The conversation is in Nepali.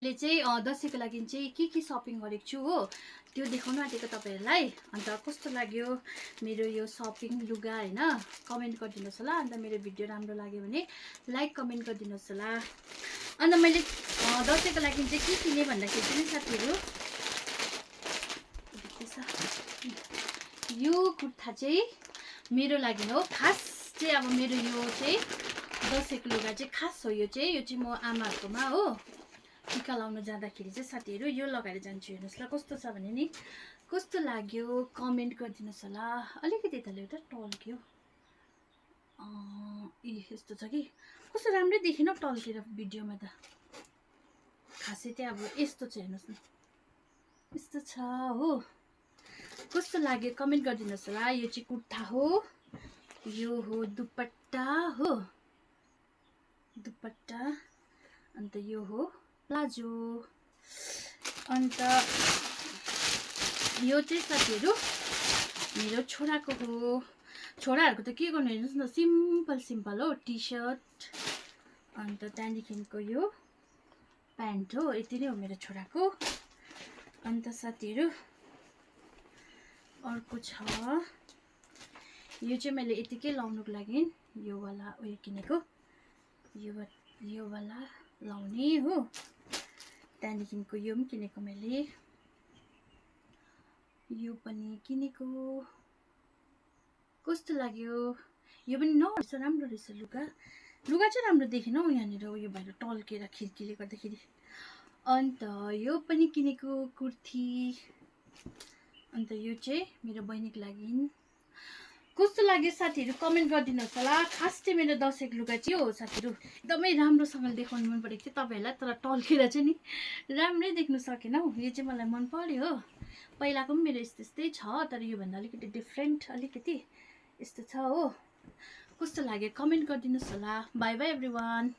ले चाहिँ दसैँको लागि चाहिँ के सपिङ गरेको छु हो त्यो देखाउन आँटेको तपाईहरुलाई। अन्त कस्तो लाग्यो मेरो यो सपिङ लुगा हैन कमेन्ट गरिदिनुस् होला। अन्त मेरो भिडियो राम्रो लाग्यो भने लाइक कमेन्ट गरिदिनुस् होला। अन्त मैले दसैँको लागि चाहिँ के किने भन्दाखेरि चाहिँ साथीहरु यो कुर्ता चाहिँ मेरो लागि हो खास चाहिँ। अब मेरो यो चाहिँ दसैँको लुगा चाहिँ खास हो। यो चाहिँ म आमाहरुकोमा हो टिका लाउन जाँदाखेरि चाहिँ साथीहरु यो लगाएर जान्छु। हेर्नुस् ल कस्तो छ भने नि कस्तो लाग्यो कमेन्ट गरिदिनुस् होला। अलिकति त एउटा टल्क्यो यस्तो छ कि कस्तो राम्रै देखिन टल्केर भिडियोमा त। खासै चाहिँ अब यस्तो छ हेर्नुस् न यस्तो छ हो। कस्तो लाग्यो कमेन्ट गरिदिनुस् होला। यो चाहिँ कुर्ता हो यो हो दुपट्टा हो दुपट्टा अन्त यो हो प्लाजो। अन्त यो चाहिँ साथीहरु मेरो छोराको हो। छोराहरुको त के गर्नु हेर्नुस् न सिम्पल हो टी शर्ट अन्त त्यहाँदेखिको यो प्यान्ट हो। यति नै हो मेरो छोराको। अन्त साथीहरु अर्को छ यो चाहिँ मैले यतिकै लाउनुको लागि यो वाला उयो किनेको यो वाला लाउने हो। त्यहाँदेखिको यो पनि किनेको मैले यो पनि किनेको। कस्तो लाग्यो यो पनि रहेछ राम्रो रहेछ लुगा चाहिँ राम्रो देखिन हौ यहाँनिर उयो भएर टल्केर खिर्कीले गर्दाखेरि। अन्त यो पनि किनेको कुर्ती। अन्त यो चाहिँ मेरो बहिनीको लागि। कस्तो लाग्यो साथीहरु कमेन्ट गरिदिनुस् होला। खास चाहिँ मेरो दसैँको लुगा चाहिँ हो साथीहरु एकदमै राम्रोसँगले देखाउनु मन परेको थियो तपाईहरुलाई। तर टल्केर चाहिँ नि राम्रै देख्नु सकेन हौ। यो चाहिँ मलाई मन पर्यो हो। पहिलाको पनि मेरो यस्तै छ तर यो भन्दा अलिकति डिफरेन्ट अलिकति यस्तो छ हो। कस्तो लाग्यो कमेन्ट गरिदिनुस् होला। Bye bye everyone.